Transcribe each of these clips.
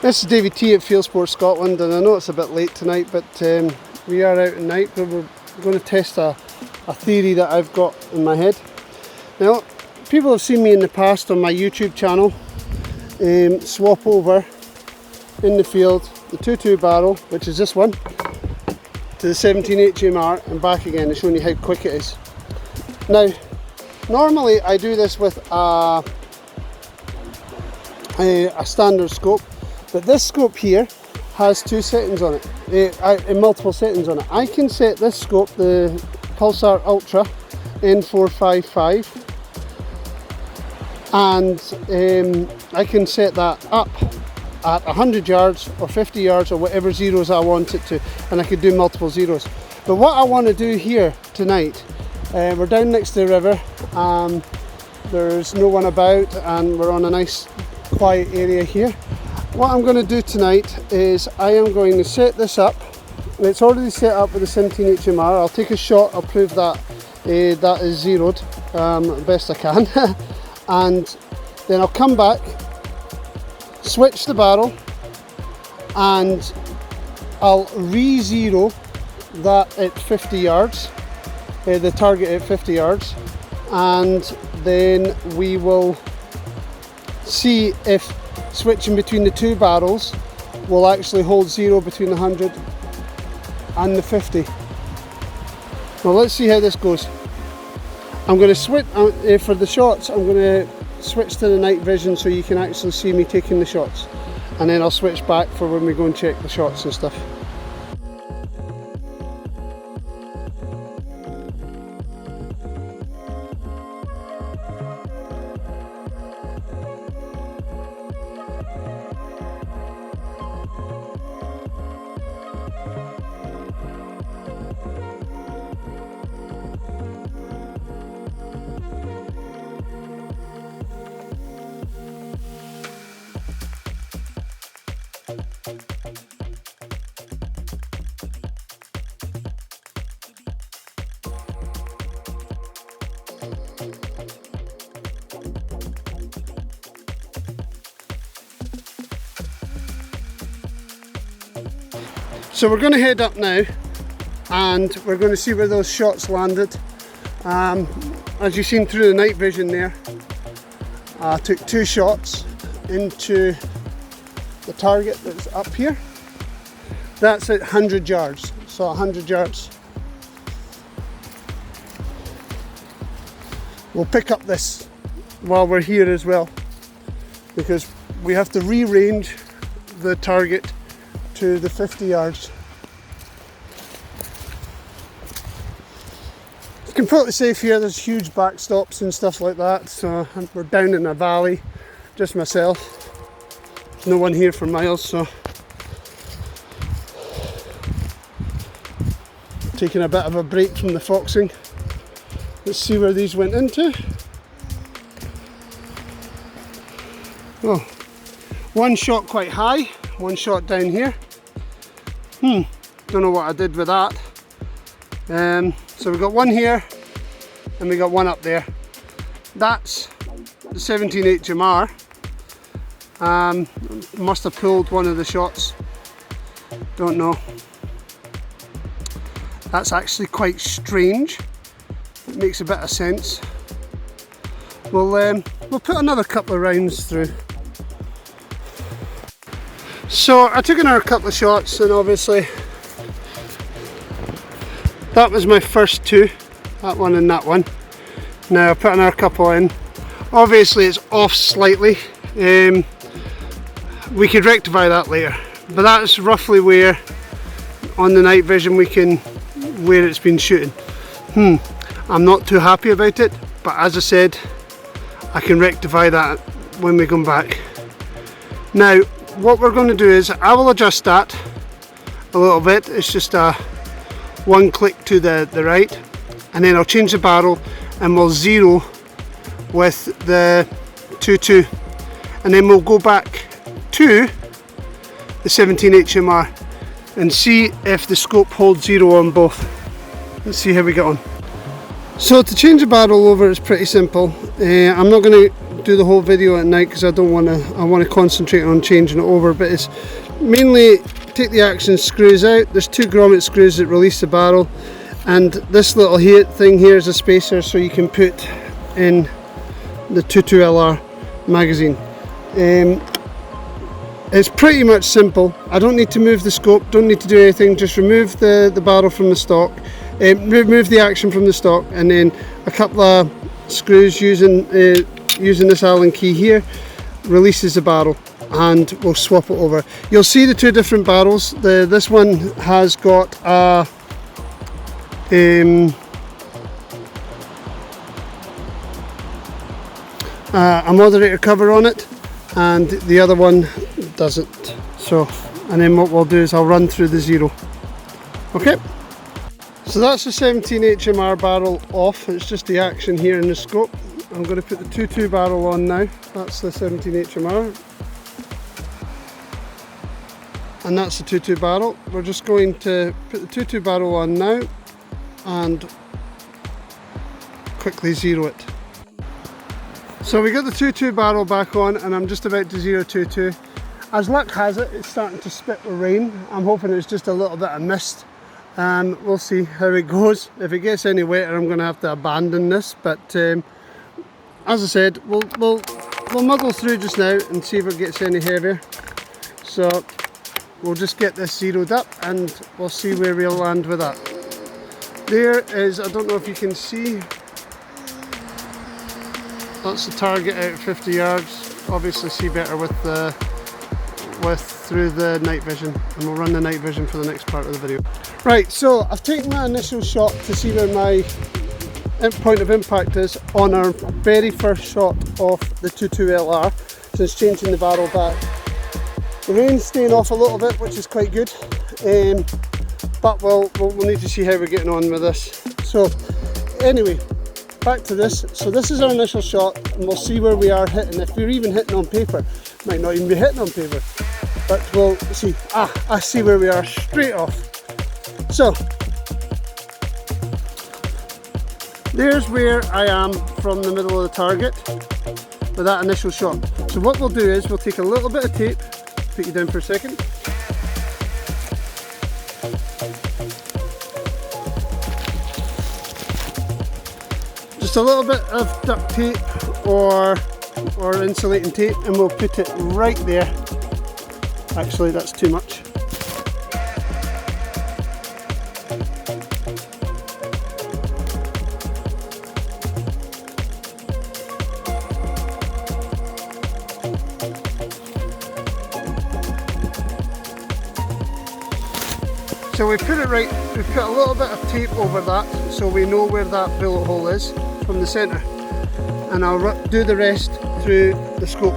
This is David T at Field Sports Scotland, and I know it's a bit late tonight, but we are out at night, but we're going to test a theory that I've got in my head. Now, people have seen me in the past on my YouTube channel swap over in the field the 2.2 barrel, which is this one, to the 17 HMR and back again, and showing you how quick it is. Now, normally I do this with a standard scope, but this scope here has two settings on it, multiple settings on it. I can set this scope, the Pulsar Ultra N455, and I can set that up at 100 yards or 50 yards or whatever zeros I want it to, and I could do multiple zeros. But what I want to do here tonight, we're down next to the river, there's no one about, and we're on a nice quiet area here. What I'm going to do tonight is I am going to set this up. It's already set up with the 17 HMR. I'll take a shot, I'll prove that that is zeroed best I can. And then I'll come back, switch the barrel, and I'll re-zero that at 50 yards, the target at 50 yards, and then we will see if switching between the two barrels will actually hold zero between the 100 and the 50. Well, let's see how this goes. I'm going to switch for the shots. I'm going to switch to the night vision so you can actually see me taking the shots, and then I'll switch back for when we go and check the shots and stuff. So we're going to head up now, and we're going to see where those shots landed. As you've seen through the night vision there, I took two shots into the target that's up here. That's at 100 yards, so 100 yards. We'll pick up this while we're here as well, because we have to rearrange the target to the 50 yards. It's completely safe here. There's huge backstops and stuff like that, so we're down in a valley, just myself. There's no one here for miles, so taking a bit of a break from the foxing. Let's see where these went into. Oh, one shot quite high, one shot down here. Don't know what I did with that. So we got one here and we got one up there. That's the 17 HMR. Must have pulled one of the shots. Don't know. That's actually quite strange. It makes a bit of sense. We'll put another couple of rounds through. So I took another couple of shots, and obviously that was my first two, that one and that one. Now I put another couple in. Obviously it's off slightly. We could rectify that later, but that's roughly where on the night vision where it's been shooting. I'm not too happy about it, but as I said, I can rectify that when we come back. Now what we're going to do is I will adjust that a little bit. It's just a one click to the right, and then I'll change the barrel and we'll zero with the 2.2, and then we'll go back to the 17 HMR and see if the scope holds zero on both. Let's see how we get on. So to change the barrel over is pretty simple. I'm not going to do the whole video at night because I want to concentrate on changing it over, but it's mainly take the action screws out. There's 2 grommet screws that release the barrel, and this little thing here is a spacer so you can put in the 22LR magazine. It's pretty much simple. I don't need to move the scope, don't need to do anything, just remove the barrel from the stock, remove the action from the stock, and then a couple of screws using this Allen key here releases the barrel, and we'll swap it over. You'll see the 2 different barrels. This one has got a moderator cover on it, and the other one doesn't. So, and then what we'll do is I'll run through the 0. Okay, so that's the 17 HMR barrel off. It's just the action here in the scope. I'm going to put the 22 barrel on now. That's the 17 HMR, and that's the 22 barrel. We're just going to put the 22 barrel on now and quickly 0 it. So we got the 22 barrel back on, and I'm just about to 0 22. As luck has it, it's starting to spit with rain. I'm hoping it's just a little bit of mist, and we'll see how it goes. If it gets any wetter, I'm going to have to abandon this, but as I said, we'll muddle through just now and see if it gets any heavier. So we'll just get this 0'd up and we'll see where we'll land with that. There is, I don't know if you can see, that's the target out at 50 yards. Obviously see better through the night vision, and we'll run the night vision for the next part of the video. Right, so I've taken my initial shot to see where my point of impact is on our very first shot of the 22LR since changing the barrel back. The rain's staying off a little bit, which is quite good, but we'll need to see how we're getting on with this. So anyway, back to this. So this is our initial shot, and we'll see where we are hitting. If we're even hitting on paper, might not even be hitting on paper, but we'll see. I see where we are straight off. So there's where I am from the middle of the target with that initial shot. So what we'll do is we'll take a little bit of tape, put you down for a second. Just a little bit of duct tape or insulating tape, and we'll put it right there. Actually, that's too much. So we put it right, we put a little bit of tape over that so we know where that bullet hole is from the centre, and I'll do the rest through the scope.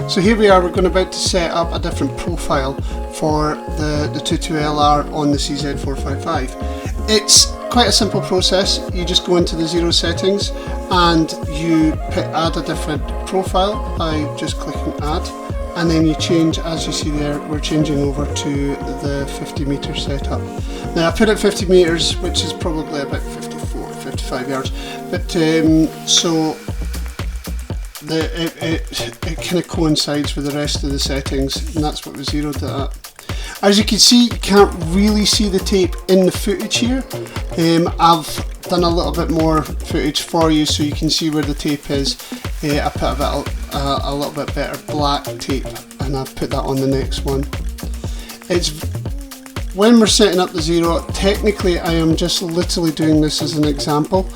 So here we are, we're about to set up a different profile for the 22LR on the CZ455. It's quite a simple process. You just go into the 0 settings and you add a different profile by just clicking add. And then you change, as you see there, we're changing over to the 50 metre setup. Now I put it 50 metres, which is probably about 54, 55 yards, but so it kind of coincides with the rest of the settings, and that's what we zeroed it at. As you can see, you can't really see the tape in the footage here. I've done a little bit more footage for you so you can see where the tape is. I put a little bit better black tape, and I've put that on the next one. It's when we're setting up the 0, technically I am just literally doing this as an example.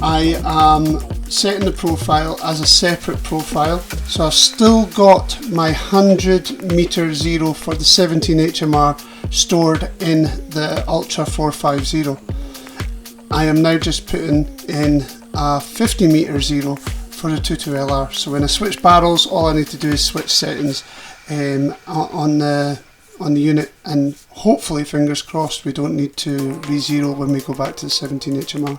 I am setting the profile as a separate profile, so I've still got my 100 metre 0 for the 17 HMR stored in the Ultra 450. I am now just putting in a 50 metre 0 for the 22LR. So when I switch barrels, all I need to do is switch settings on the unit, and hopefully, fingers crossed, we don't need to re-zero when we go back to the 17 HMR.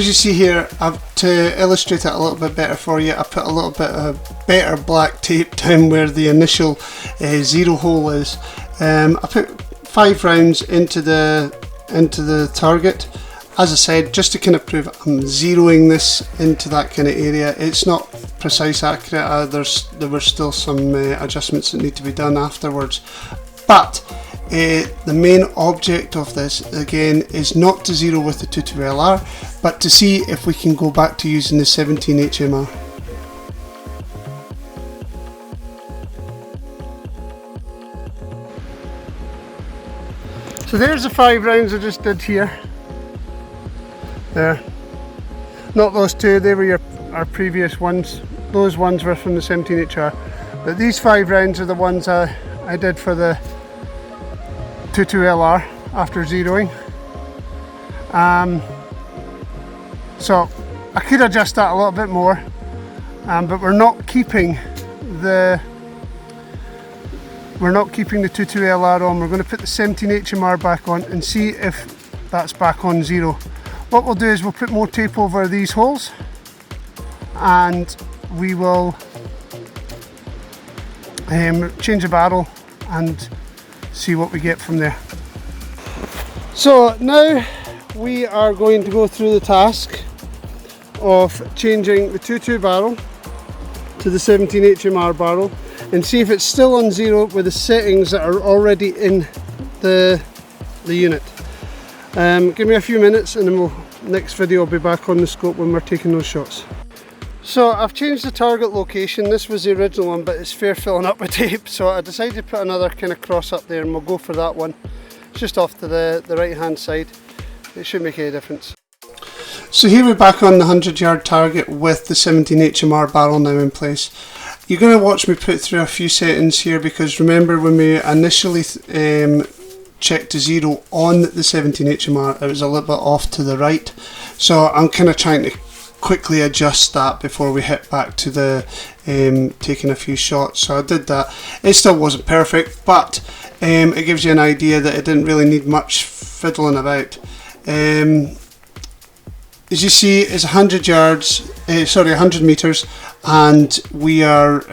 As you see here, to illustrate it a little bit better for you, I put a little bit of better black tape down where the initial zero hole is. I put 5 rounds into the target. As I said, just to kind of prove I'm zeroing this into that kind of area. It's not precise, accurate. There were still some adjustments that need to be done afterwards. But the main object of this, again, is not to zero with the 22LR, but to see if we can go back to using the 17 HMR. So there's the 5 rounds I just did here. There. Not those 2, they were our previous ones. Those ones were from the 17HR. But these 5 rounds are the ones I did for the 22LR after zeroing. So I could adjust that a little bit more, but we're not keeping the 22LR on. We're going to put the 17 HMR back on and see if that's back on zero. What we'll do is we'll put more tape over these holes and we will change the barrel and see what we get from there. So now we are going to go through the task of changing the 22 barrel to the 17 HMR barrel and see if it's still on zero with the settings that are already in the unit. Give me a few minutes and then next video will be back on the scope when we're taking those shots. So I've changed the target location. This was the original one, but it's fair filling up with tape, so I decided to put another kind of cross up there and we'll go for that one. It's just off to the right hand side. It shouldn't make any difference. So here we're back on the 100-yard target with the 17 HMR barrel now in place. You're going to watch me put through a few settings here, because remember when we initially checked to zero on the 17 HMR, it was a little bit off to the right. So I'm kind of trying to quickly adjust that before we hit back to the taking a few shots. So I did that. It still wasn't perfect, but it gives you an idea that it didn't really need much fiddling about. As you see, it's 100 meters, and we are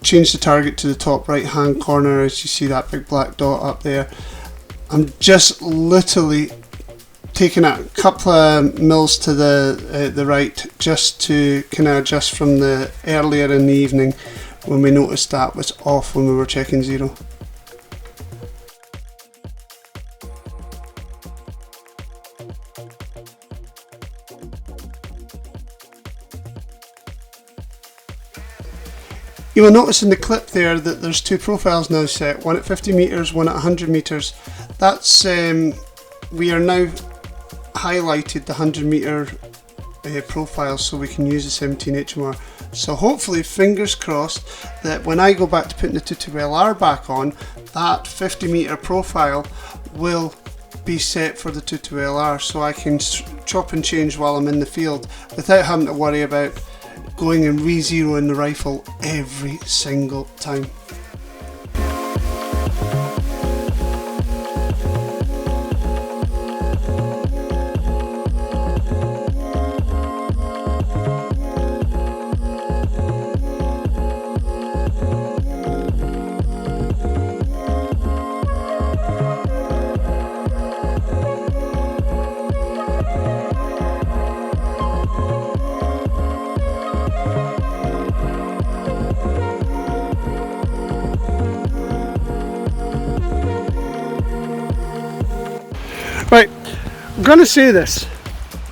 changed the target to the top right hand corner. As you see that big black dot up there, I'm just literally taking a couple of mils to the right, just to kind of adjust from the earlier in the evening when we noticed that was off when we were checking zero. You will notice in the clip there that there's 2 profiles now set, one at 50 meters, one at 100 meters. That's we are now highlighted the 100 meter profile so we can use the 17 HMR. So hopefully, fingers crossed, that when I go back to putting the 22LR back on, that 50 meter profile will be set for the 22LR, so I can chop and change while I'm in the field without having to worry about going and re-zeroing the rifle every single time. Right, I'm going to say this,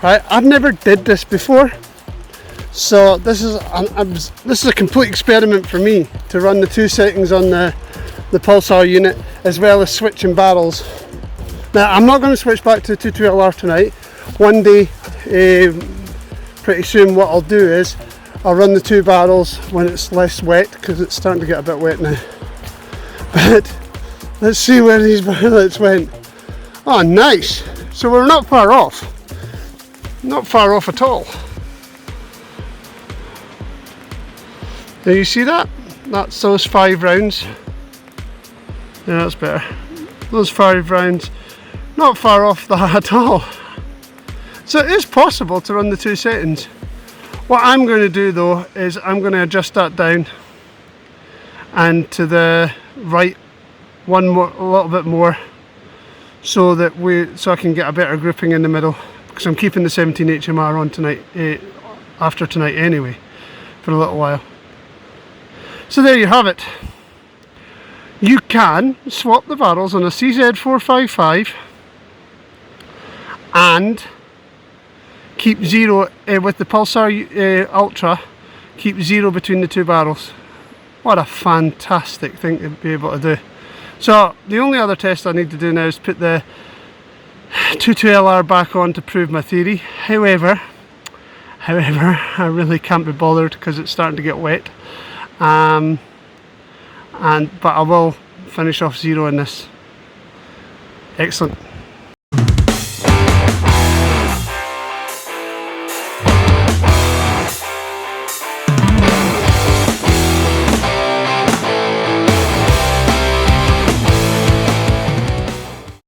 right, I've never did this before, so this is a complete experiment for me to run the 2 settings on the Pulsar unit as well as switching barrels. Now I'm not going to switch back to the 22LR tonight. One day, pretty soon, what I'll do is I'll run the 2 barrels when it's less wet, because it's starting to get a bit wet now. But let's see where these barrels went. Oh, nice. So we're not far off. Not far off at all. Now you see that? That's those 5 rounds. Yeah, that's better. Those 5 rounds. Not far off that at all. So it is possible to run the two settings. What I'm going to do though is I'm going to adjust that down and to the right a little bit more, so that I can get a better grouping in the middle, because I'm keeping the 17 HMR on tonight, after tonight anyway, for a little while. So there you have it. You can swap the barrels on a CZ455 and keep zero with the Pulsar Ultra, keep zero between the two barrels. What a fantastic thing to be able to do. So the only other test I need to do now is put the 22LR back on to prove my theory. However, I really can't be bothered because it's starting to get wet. But I will finish off zero in this. Excellent.